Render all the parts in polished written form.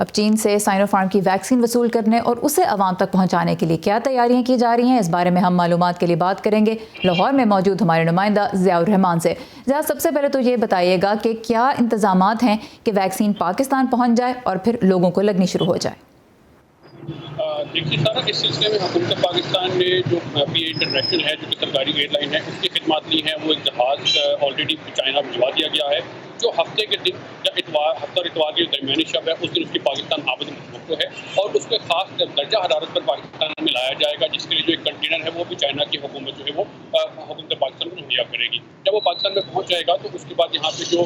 اب چین سے سائنوفارم کی ویکسین وصول کرنے اور اسے عوام تک پہنچانے کے لیے کیا تیاریاں کی جا رہی ہیں، اس بارے میں ہم معلومات کے لیے بات کریں گے لاہور میں موجود ہمارے نمائندہ ضیاء الرحمان سے۔ ضیاء، سب سے پہلے تو یہ بتائیے گا کہ کیا انتظامات ہیں کہ ویکسین پاکستان پہنچ جائے اور پھر لوگوں کو لگنی شروع ہو جائے؟ دیکھیے سارا اس سلسلے میں حکومت پاکستان نے جو پی اے انٹرنیشنل ہے جو کہ سرکاری ایئر لائن ہے اس کی خدمات لی ہیں، وہ ایک جہاز آلریڈی چائنا بھجوا دیا گیا ہے جو ہفتے کے دن یا ہفتہ اور اتوار کے درمیانی شب ہے اس دن اس کی پاکستان آمد متوقع ہے اور اس کو ایک خاص درجہ حرارت پر پاکستان میں لایا جائے گا، جس کے لیے جو ایک کنٹینر ہے وہ بھی چائنا کی حکومت جو ہے وہ حکومت پاکستان کو مہیا کرے گی۔ جب وہ پاکستان میں پہنچ جائے گا تو اس کے بعد یہاں پہ جو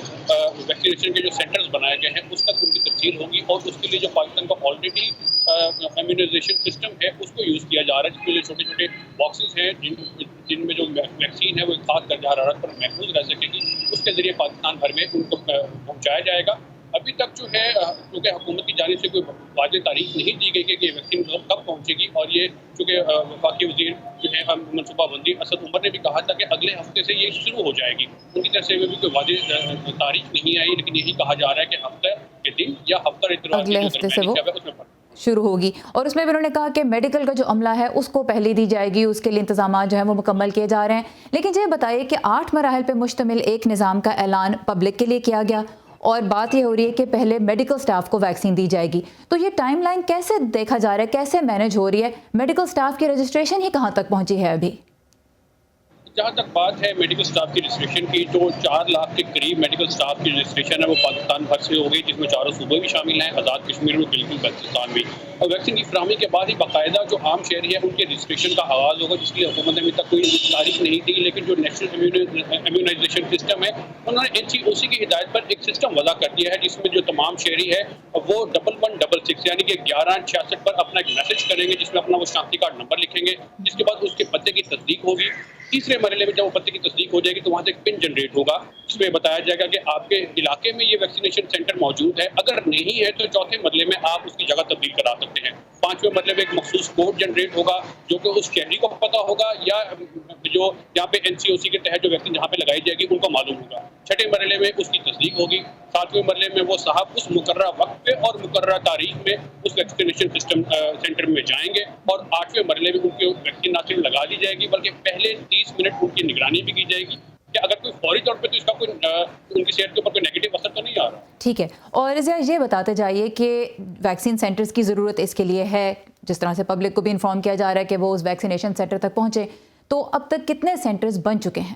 ویکسینیشن کے جو سینٹرز بنائے گئے ہیں اس تک ان کی تفصیل ہوگی اور اس کے لیے جو پاکستان کا آلریڈی امیونائزیشن سسٹم ہے اس کو یوز کیا جا رہا ہے، جس میں جو چھوٹے چھوٹے باکسز ہیں جن میں جو ویکسین ہے وہ ایک خاص درجہ حرارت پر محفوظ رہ سکے گی، اس کے ذریعے پاکستان بھر میں ان کو پہنچایا جائے گا۔ ابھی تک جو ہے کیونکہ حکومت کی جانب سے کوئی واضح تاریخ نہیں دی گئی کہ یہ ویکسین کب پہنچے گی، اور یہ چونکہ وفاقی وزیر جو ہے منصوبہ بندی اسد عمر نے بھی کہا تھا کہ اگلے ہفتے سے یہ شروع ہو جائے گی، ان کی طرف سے بھی کوئی واضح تاریخ نہیں آئی، لیکن یہی کہا جا رہا ہے کہ ہفتے کے دن یا ہفتہ اتوار اگلے ہفتے سے وہ اس میں شروع ہوگی۔ اور اس میں بھی انہوں نے کہا کہ میڈیکل کا جو عملہ ہے اس کو پہلے دی جائے گی، اس کے لیے انتظامات جو ہیں وہ مکمل کیے جا رہے ہیں۔ لیکن یہ بتائیے کہ 8 مراحل پہ مشتمل ایک نظام کا اعلان پبلک کے لیے کیا گیا اور بات یہ ہو رہی ہے کہ پہلے میڈیکل سٹاف کو ویکسین دی جائے گی، تو یہ ٹائم لائن کیسے دیکھا جا رہا ہے، کیسے مینج ہو رہی ہے؟ میڈیکل سٹاف کی رجسٹریشن ہی کہاں تک پہنچی ہے ابھی؟ جہاں تک بات ہے میڈیکل سٹاف کی رجسٹریشن کی، جو 4 لاکھ کے قریب میڈیکل سٹاف کی رجسٹریشن ہے وہ پاکستان بھر سے ہو گئی، جس میں 4 صوبے بھی شامل ہیں، آزاد کشمیر میں، بالکل بلوچستان بھی۔ اور ویکسین کی فراہمی کے بعد ہی باقاعدہ جو عام شہری ہے ان کے رجسٹریشن کا آغاز ہوگا، جس کی حکومت نے ابھی تک کوئی تاریخ نہیں دی، لیکن جو نیشنل امیونائزیشن سسٹم ہے انہوں نے NCOC کی ہدایت پر ایک سسٹم وضع کر دیا ہے، جس میں جو تمام شہری ہے وہ 1166 یعنی کہ 1166 پر اپنا ایک میسج کریں گے، جس میں اپنا وہ شناختی کارڈ نمبر لکھیں گے، جس کے بعد اس کے پتے کی تصدیق ہوگی۔ تیسرے مرحلے میں جب وہ پتے کی تصدیق ہو جائے گی تو وہاں سے ایک پن جنریٹ ہوگا، جس میں بتایا جائے گا کہ آپ کے علاقے میں یہ ویکسینیشن سینٹر موجود ہے، اگر نہیں ہے تو چوتھے مرحلے میں آپ اس کی جگہ تبدیل کرا سکتے ہیں۔ 5ویں مرحلے میں ایک مخصوص کوڈ جنریٹ ہوگا جو کہ اس شہری کو پتا ہوگا یا جو یہاں پہ NCOC کے تحت جو ویکسین جہاں پہ لگائی جائے گی ان کو معلوم ہوگا۔ 6ٹھے مرحلے میں اس کی تصدیق ہوگی۔ 7ویں مرحلے میں وہ صاحب اس مقررہ وقت پہ اور مقررہ تاریخ میں اس ویکسینیشن سسٹم سینٹر میں جائیں گے، اور 8ویں مرحلے میں ان کی ویکسین نہ صرف لگا دی جائے گی بلکہ پہلے 30 منٹ ان کی نگرانی بھی کی جائے گی کہ اگر کوئی فوری طور پہ تو اس کا کوئی ان کی صحت کے اوپر کوئی نیگیٹو اثر تو نہیں آ رہا۔ ٹھیک ہے، اور یہ بتاتے جائیے کہ ویکسین سینٹرز کی ضرورت اس کے لیے ہے، جس طرح سے پبلک کو بھی انفارم کیا جا رہا ہے کہ وہ اس ویکسینیشن سینٹر تک پہنچے، تو اب تک کتنے سینٹرز بن چکے ہیں؟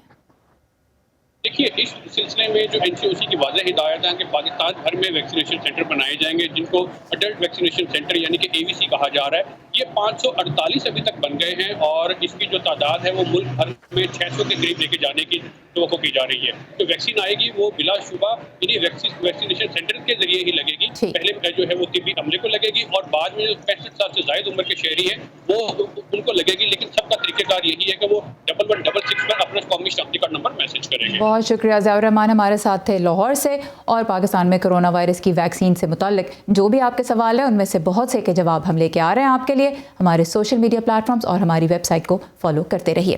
دیکھیے اس سلسلے میں جو NCOC کی واضح ہدایت ہے کہ پاکستان بھر میں ویکسینیشن سینٹر بنائے جائیں گے، جن کو اڈلٹ ویکسینیشن سینٹر یعنی کہ AVC کہا جا رہا ہے۔ یہ 548 ابھی تک بن گئے ہیں اور اس کی جو تعداد ہے وہ ملک بھر میں 600 کے قریب لے کے جانے کی توقع کی جا رہی ہے۔ جو ویکسین آئے گی وہ بلا شبہ انہیں ویکسینیشن سینٹر کے ذریعے ہی لگے گی۔ پہلے جو ہے وہ طبی عملے کو لگے گی اور بعد میں جو 65 سال سے زائد عمر کے شہری ہیں وہ ان کو لگے گی، لیکن سب کا طریقہ کار یہی ہے کہ وہ 1166 پر اپنا قومی شناختی کارڈ نمبر میسج کریں گے۔ بہت شکریہ ضیاء الرحمان ہمارے ساتھ تھے لاہور سے، اور پاکستان میں کرونا وائرس کی ویکسین سے متعلق جو بھی آپ کے سوال ہیں ان میں سے بہت سے کے جواب ہم لے کے آ رہے ہیں آپ کے لیے۔ ہمارے سوشل میڈیا پلیٹ فارمز اور ہماری ویب سائٹ کو فالو کرتے رہیے۔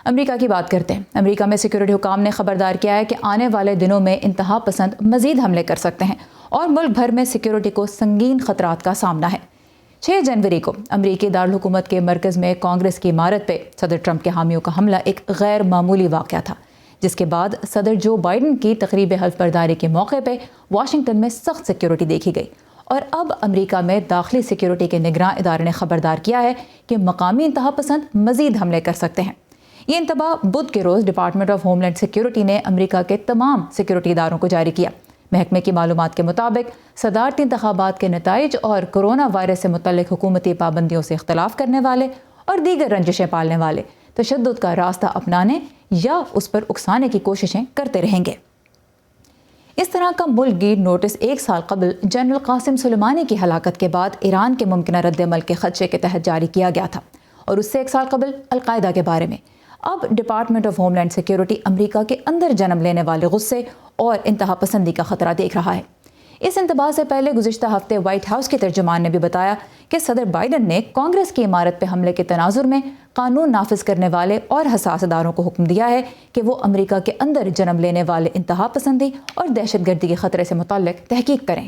امریکہ کی بات کرتے ہیں۔ امریکہ میں سیکورٹی حکام نے خبردار کیا ہے کہ آنے والے دنوں میں انتہا پسند مزید حملے کر سکتے ہیں اور ملک بھر میں سیکورٹی کو سنگین خطرات کا سامنا ہے۔ 6 جنوری کو امریکی دارالحکومت کے مرکز میں کانگریس کی عمارت پہ صدر ٹرمپ کے حامیوں کا حملہ ایک غیر معمولی واقعہ تھا، جس کے بعد صدر جو بائیڈن کی تقریب حلف برداری کے موقع پہ واشنگٹن میں سخت سیکورٹی دیکھی گئی، اور اب امریکہ میں داخلی سیکورٹی کے نگراں ادارے نے خبردار کیا ہے کہ مقامی انتہا پسند مزید حملے کر سکتے ہیں۔ یہ انتباہ بدھ کے روز department of homeland security نے امریکہ کے تمام سیکورٹی اداروں کو جاری کیا۔ محکمے کی معلومات کے مطابق صدارتی انتخابات کے نتائج اور کرونا وائرس سے متعلق حکومتی پابندیوں سے اختلاف کرنے والے اور دیگر رنجشیں پالنے والے تشدد کا راستہ اپنانے یا اس پر اکسانے کی کوششیں کرتے رہیں گے۔ اس طرح کا ملک گیر نوٹس 1 سال قبل جنرل قاسم سلیمانی کی ہلاکت کے بعد ایران کے ممکنہ رد عمل کے خدشے کے تحت جاری کیا گیا تھا، اور اس سے 1 سال قبل القاعدہ کے بارے میں۔ اب department of homeland security امریکہ کے اندر جنم لینے والے غصے اور انتہا پسندی کا خطرہ دیکھ رہا ہے۔ اس انتباہ سے پہلے گزشتہ ہفتے وائٹ ہاؤس کے ترجمان نے بھی بتایا کہ صدر بائیڈن نے کانگریس کی عمارت پہ حملے کے تناظر میں قانون نافذ کرنے والے اور حساس اداروں کو حکم دیا ہے کہ وہ امریکہ کے اندر جنم لینے والے انتہا پسندی اور دہشت گردی کے خطرے سے متعلق تحقیق کریں۔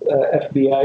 FBI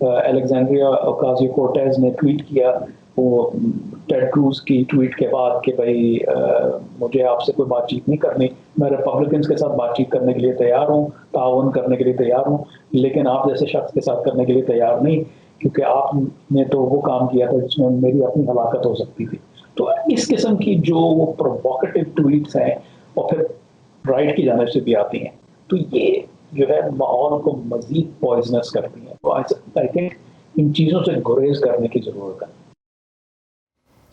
الیگزینڈریا اوکازیو کورٹیز نے ٹویٹ کیا وہ ٹیڈ کروز کی ٹویٹ کے بعد کہ بھائی مجھے آپ سے کوئی بات چیت نہیں کرنی، میں ریپبلکنس کے ساتھ بات چیت کرنے کے لیے تیار ہوں، تعاون کرنے کے لیے تیار ہوں، لیکن آپ جیسے شخص کے ساتھ کرنے کے لیے تیار نہیں، کیونکہ آپ نے تو وہ کام کیا تھا جس میں میری اپنی ہلاکت ہو سکتی تھی۔ تو اس قسم کی جو وہ پروووکیٹو ٹویٹس ہیں اور پھر رائٹ کی جانب سے بھی آتی ہیں، تو یہ جو ہے ماحول کو مزید پوائزنس کرتی ہیں۔ تو آئی تھنک ان چیزوں سے گریز کرنے کی ضرورت ہے۔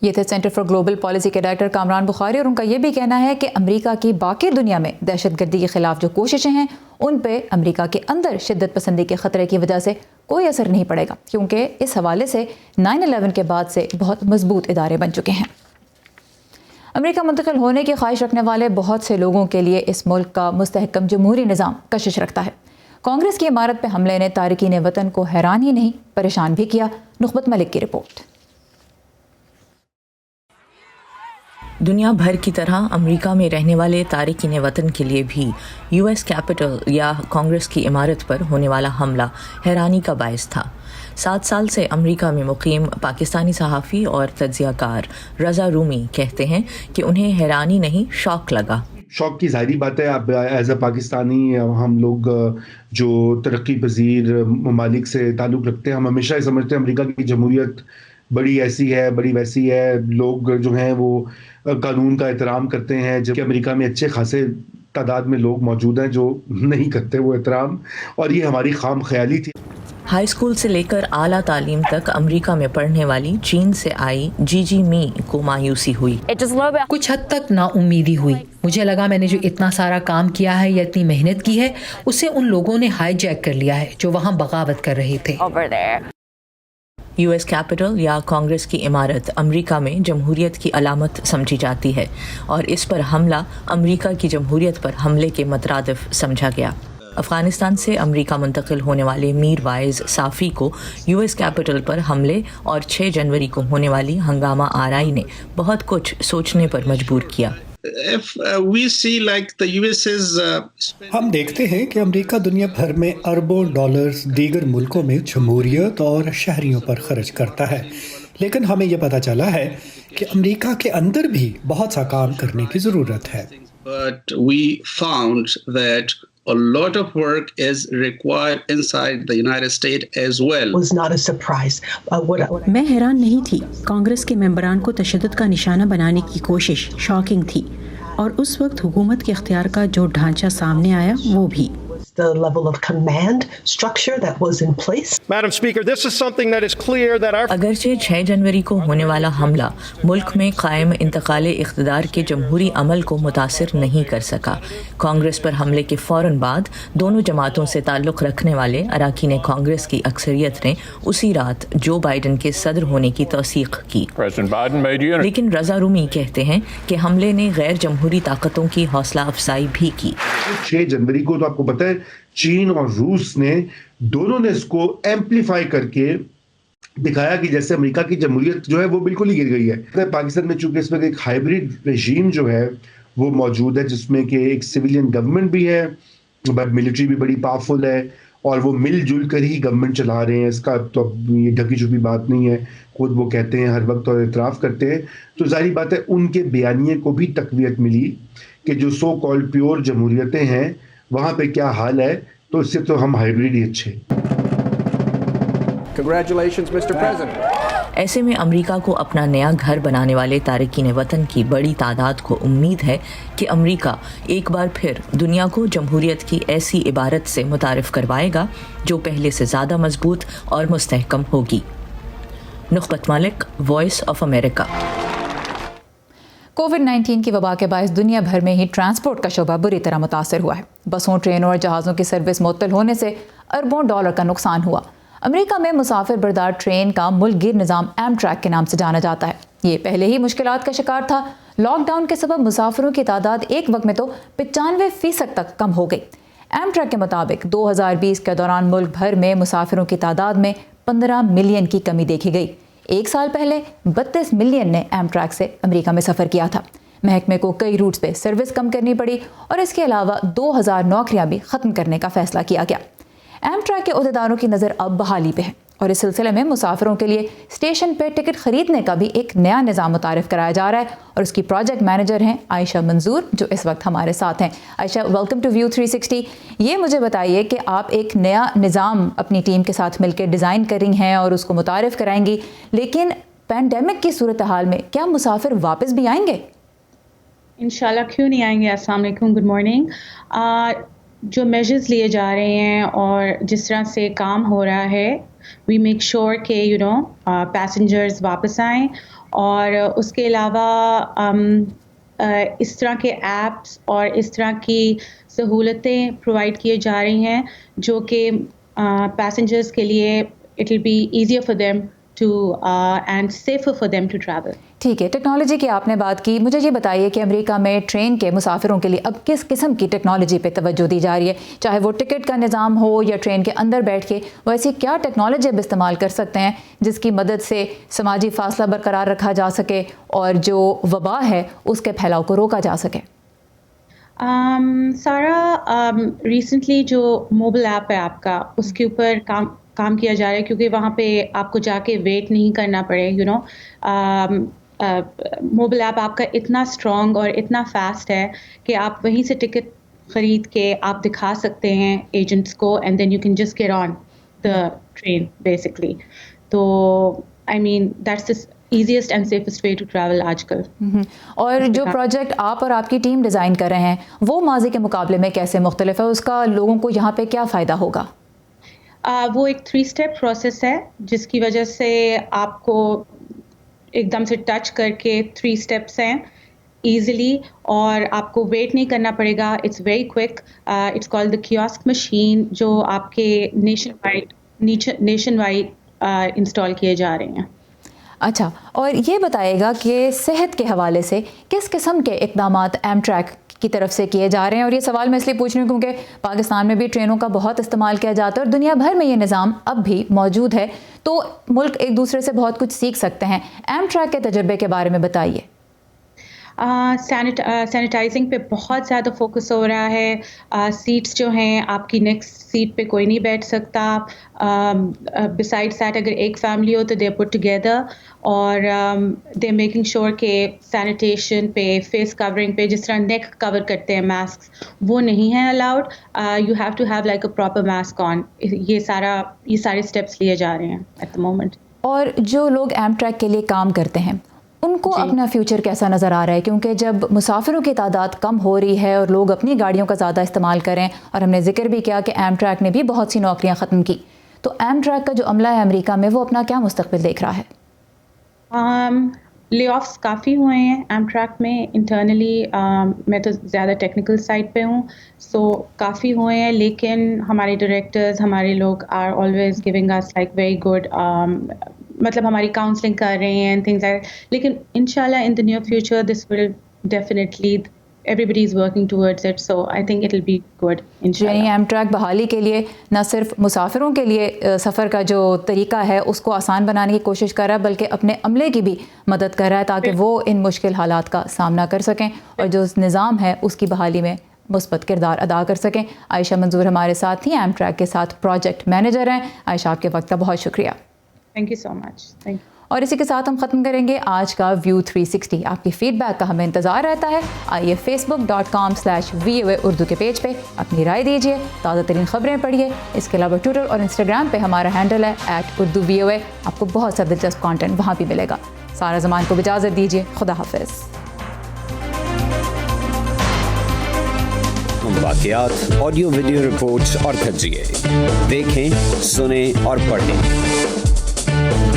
یہ تھے سینٹر فار گلوبل پالیسی کے ڈائریکٹر کامران بخاری، اور ان کا یہ بھی کہنا ہے کہ امریکہ کی باقی دنیا میں دہشت گردی کے خلاف جو کوششیں ہیں ان پہ امریکہ کے اندر شدت پسندی کے خطرے کی وجہ سے کوئی اثر نہیں پڑے گا، کیونکہ اس حوالے سے 9/11 کے بعد سے بہت مضبوط ادارے بن چکے ہیں۔ امریکہ منتقل ہونے کی خواہش رکھنے والے بہت سے لوگوں کے لیے اس ملک کا مستحکم جمہوری نظام کشش رکھتا ہے۔ کانگریس کی عمارت پہ حملے نے تارکین وطن کو حیران ہی نہیں پریشان بھی کیا۔ نخبت ملک کی رپورٹ۔ دنیا بھر کی طرح امریکہ میں رہنے والے تارکین وطن کے لیے بھی یو ایس کیپٹل یا کانگریس کی عمارت پر ہونے والا حملہ حیرانی کا باعث تھا۔ 7 سال سے امریکہ میں مقیم پاکستانی صحافی اور تجزیہ کار رضا رومی کہتے ہیں کہ انہیں حیرانی نہیں شوق لگا۔ شوق کی ظاہری بات ہے، اب ایز اے پاکستانی ہم لوگ جو ترقی پذیر ممالک سے تعلق رکھتے ہیں، ہم ہمیشہ یہ سمجھتے ہیں امریکہ کی جمہوریت بڑی ایسی ہے، بڑی ویسی ہے، لوگ جو ہیں وہ قانون کا احترام کرتے ہیں، جبکہ امریکہ میں اچھے خاصے تعداد میں لوگ موجود ہیں جو نہیں کرتے وہ احترام، اور یہ ہماری خام خیالی تھی۔ ہائی اسکول سے لے کر اعلیٰ تعلیم تک امریکہ میں پڑھنے والی چین سے آئی جی می کو مایوسی ہوئی۔ کچھ حد تک نا امیدی ہوئی، مجھے لگا میں نے جو اتنا سارا کام کیا ہے یا اتنی محنت کی ہے اسے ان لوگوں نے ہائی جیک کر لیا ہے جو وہاں بغاوت کر رہے تھے۔ یو ایس کیپٹل یا کانگریس کی عمارت امریکہ میں جمہوریت کی علامت سمجھی جاتی ہے، اور اس پر حملہ امریکہ کی جمہوریت پر حملے کے مترادف سمجھا گیا۔ افغانستان سے امریکہ منتقل ہونے والے میر وائز صافی کو یو ایس کیپٹل پر حملے اور 6 جنوری کو ہونے والی ہنگامہ آرائی نے بہت کچھ سوچنے پر مجبور کیا۔ ہم دیکھتے ہیں کہ امریکہ دنیا بھر میں اربوں ڈالرز دیگر ملکوں میں جمہوریت اور شہریوں پر خرچ کرتا ہے، لیکن ہمیں یہ پتہ چلا ہے کہ امریکہ کے اندر بھی بہت سا کام کرنے کی ضرورت ہے۔ But we found that a lot of work is required inside the United States as well. Was not a surprise. میں حیران نہیں تھی، کانگریس کے ممبران کو تشدد کا نشانہ بنانے کی کوشش شاکنگ تھی، اور اس وقت حکومت کے اختیار کا جو ڈھانچہ سامنے آیا وہ بھی۔ The level of command structure that was in place. Madam Speaker, this is something that is clear that our اگرچہ 6 جنوری کو ہونے والا حملہ ملک میں قائم انتقال اقتدار کے جمہوری عمل کو متاثر نہیں کر سکا۔ کانگریس پر حملے کے فوراً بعد دونوں جماعتوں سے تعلق رکھنے والے اراکین کانگریس کی اکثریت نے اسی رات جو بائیڈن کے صدر ہونے کی توثیق کی۔ لیکن رضا رومی کہتے ہیں کہ حملے نے غیر جمہوری طاقتوں کی حوصلہ افزائی بھی کی۔ 6 جنوری کو تو آپ کو پتہ ہے چین اور روس نے دونوں نے اس کو ایمپلیفائی کر کے دکھایا کہ جیسے امریکہ کی جمہوریت جو ہے وہ بالکل ہی گر گئی ہے۔ پاکستان میں چونکہ اس وقت ایک ہائبرڈ رژیم جو ہے وہ موجود ہے، جس میں کہ ایک سویلین گورنمنٹ بھی ہے بٹ ملٹری بھی بڑی پاورفل ہے، اور وہ مل جل کر ہی گورنمنٹ چلا رہے ہیں، اس کا تو یہ ڈھکی چھپی بات نہیں ہے، خود وہ کہتے ہیں ہر وقت اور اعتراف کرتے ہیں۔ تو ظاہری بات ہے ان کے بیانیے کو بھی تقویت ملی کہ جو سو کالڈ پیور جمہوریتیں ہیں وہاں پہ کیا حال ہے، تو اس سے تو ہم ہائبرڈ ہی اچھے۔ Congratulations, Mr. President. ایسے میں امریکہ کو اپنا نیا گھر بنانے والے تارکین وطن کی بڑی تعداد کو امید ہے کہ امریکہ ایک بار پھر دنیا کو جمہوریت کی ایسی عبارت سے متعارف کروائے گا جو پہلے سے زیادہ مضبوط اور مستحکم ہوگی۔ نخبت ملک، وائس آف امریکہ۔ کووڈ-19 کی وبا کے باعث دنیا بھر میں ہی ٹرانسپورٹ کا شعبہ بری طرح متاثر ہوا ہے۔ بسوں، ٹرینوں اور جہازوں کی سروس معطل ہونے سے اربوں ڈالر کا نقصان ہوا۔ امریکہ میں مسافر بردار ٹرین کا ملک گیر نظام ایمٹریک کے نام سے جانا جاتا ہے۔ یہ پہلے ہی مشکلات کا شکار تھا۔ لاک ڈاؤن کے سبب مسافروں کی تعداد ایک وقت میں تو 95% تک کم ہو گئی۔ ایمٹریک کے مطابق 2020 کے دوران ملک بھر میں مسافروں کی تعداد میں 15 ملین کی کمی دیکھی گئی۔ ایک سال پہلے 32 ملین نے ایمٹریک سے امریکہ میں سفر کیا تھا۔ محکمے کو کئی روٹس پہ سروس کم کرنی پڑی اور اس کے علاوہ 2000 نوکریاں بھی ختم کرنے کا فیصلہ کیا گیا۔ ایمٹریک کے عہدیداروں کی نظر اب بحالی پہ ہے۔ اور اس سلسلے میں مسافروں کے لیے اسٹیشن پہ ٹکٹ خریدنے کا بھی ایک نیا نظام متعارف کرایا جا رہا ہے اور اس کی پروجیکٹ مینیجر ہیں عائشہ منظور جو اس وقت ہمارے ساتھ ہیں. عائشہ ویلکم ٹو ویو 360. یہ مجھے بتائیے کہ آپ ایک نیا نظام اپنی ٹیم کے ساتھ مل کے ڈیزائن کر رہی ہیں اور اس کو متعارف کرائیں گی, لیکن پینڈیمک کی صورتحال میں کیا مسافر واپس بھی آئیں گے؟ انشاءاللہ کیوں نہیں آئیں گے. السلام علیکم, گڈ مارننگ. جو میجرز لیے جا رہے ہیں اور جس طرح سے کام ہو رہا ہے, وی میک شیور کہ پیسنجرز واپس آئیں, اور اس کے علاوہ اس طرح کے ایپس اور اس طرح کی سہولتیں پرووائڈ کیے جا رہی ہیں جو کہ پیسنجرز کے لیے it will be easier for them to and safer for them to travel. ٹھیک ہے, ٹیکنالوجی کی آپ نے بات کی. مجھے یہ بتائیے کہ امریکہ میں ٹرین کے مسافروں کے لیے اب کس قسم کی ٹیکنالوجی پہ توجہ دی جا رہی ہے, چاہے وہ ٹکٹ کا نظام ہو یا ٹرین کے اندر بیٹھ کے, وہ ایسی کیا ٹیکنالوجی اب استعمال کر سکتے ہیں جس کی مدد سے سماجی فاصلہ برقرار رکھا جا سکے اور جو وبا ہے اس کے پھیلاؤ کو روکا جا سکے؟ سارا ریسنٹلی جو موبائل ایپ ہے آپ کا, اس کے اوپر کام کیا جا رہا ہے, کیونکہ وہاں پہ آپ کو جا کے ویٹ نہیں کرنا پڑے. موبائل ایپ آپ کا اتنا اسٹرانگ اور اتنا فاسٹ ہے کہ آپ وہیں سے ٹکٹ خرید کے آپ دکھا سکتے ہیں ایجنٹس کو, and then you can just get on the train basically. تو I mean that's the easiest and safest way to travel آج کل. اور جو پروجیکٹ آپ اور آپ کی ٹیم ڈیزائن کر رہے ہیں وہ ماضی کے مقابلے میں کیسے مختلف ہے, اس کا لوگوں کو یہاں پہ کیا فائدہ ہوگا؟ وہ ایک 3 اسٹیپ پروسیس ہے جس کی وجہ سے آپ کو ایک دم سے ٹچ کر کے 3 اسٹیپس ہیں ایزیلی, اور آپ کو ویٹ نہیں کرنا پڑے گا. It's very quick. It's called the kiosk machine, جو آپ کے نیشن وائڈ انسٹال کیے جا رہے ہیں. اچھا, اور یہ بتائے گا کہ صحت کے حوالے سے کس قسم کے اقدامات ایم ٹریک کی طرف سے کیے جا رہے ہیں؟ اور یہ سوال میں اس لیے پوچھ رہی ہوں کیونکہ پاکستان میں بھی ٹرینوں کا بہت استعمال کیا جاتا ہے اور دنیا بھر میں یہ نظام اب بھی موجود ہے, تو ملک ایک دوسرے سے بہت کچھ سیکھ سکتے ہیں. ایم ٹریک کے تجربے کے بارے میں بتائیے. سینیٹائزنگ پہ بہت زیادہ فوکس ہو رہا ہے. سیٹس جو ہیں آپ کی نیکسٹ سیٹ پہ کوئی نہیں بیٹھ سکتا. بسائڈ دیٹ اگر ایک فیملی ہو تو دے پٹ ٹوگیدر, اور دے میکنگ شیور کہ سینیٹیشن پہ, فیس کورنگ پہ, جس طرح نیک کور کرتے ہیں ماسک, وہ نہیں ہے allowed. You have to have like a proper mask on. یہ سارے اسٹیپس لیے جا رہے ہیں ایٹ دا مومنٹ. اور جو لوگ ایم ٹریک کے لیے کام کرتے ہیں ان کو اپنا فیوچر کیسا نظر آ رہا ہے؟ کیونکہ جب مسافروں کی تعداد کم ہو رہی ہے اور لوگ اپنی گاڑیوں کا زیادہ استعمال کریں, اور ہم نے ذکر بھی کیا کہ ایم ٹریک نے بھی بہت سی نوکریاں ختم کی, تو ایم ٹریک کا جو عملہ ہے امریکہ میں وہ اپنا کیا مستقبل دیکھ رہا ہے؟ لے آفس کافی ہوئے ہیں ایم ٹریک میں انٹرنلی. میں تو زیادہ ٹیکنیکل سائڈ پہ ہوں, سو کافی ہوئے ہیں, لیکن ہمارے ڈائریکٹرز, ہمارے لوگ are always giving us like very good, مطلب ہماری کاؤنسلنگ کر رہے ہیں تھنگز لائک. لیکن انشاءاللہ in the near future this will definitely everybody is working towards it, so I think it will be good inshallah. یعنی ایم ٹریک بحالی کے لیے نہ صرف مسافروں کے لیے سفر کا جو طریقہ ہے اس کو آسان بنانے کی کوشش کر رہا ہے, بلکہ اپنے عملے کی بھی مدد کر رہا ہے تاکہ وہ ان مشکل حالات کا سامنا کر سکیں اور جو نظام ہے اس کی بحالی میں مثبت کردار ادا کر سکیں. عائشہ منظور ہمارے ساتھ تھیں, ایم ٹریک کے ساتھ پروجیکٹ مینیجر ہیں. عائشہ, آپ کے وقت کا بہت شکریہ. Thank you so much. Thank you. اور اسی کے ساتھ ہم ختم کریں گے آج کا ویو 360. آپ کی فیڈ بیک کا ہمیں انتظار رہتا ہے. آئیے facebook.com/VOA اردو کے پیج پہ اپنی رائے دیجیے, تازہ ترین خبریں پڑھیے. اس کے علاوہ ٹویٹر اور انسٹاگرام پہ ہمارا ہینڈل ہے @urduvoa. آپ کو بہت سا دلچسپ کانٹینٹ وہاں بھی ملے گا. سارا زمان کو اجازت دیجیے. خدا حافظ. واقعات, آڈیو ویڈیو رپورٹس اور تجزیے دیکھیں, سنیں اور پڑھیں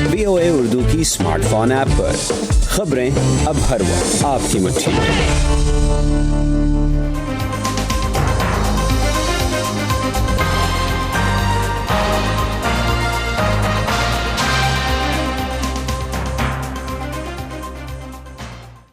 VOA اردو کی اسمارٹ فون ایپ پر. خبریں اب ہر وقت آپ کی مٹھی میں.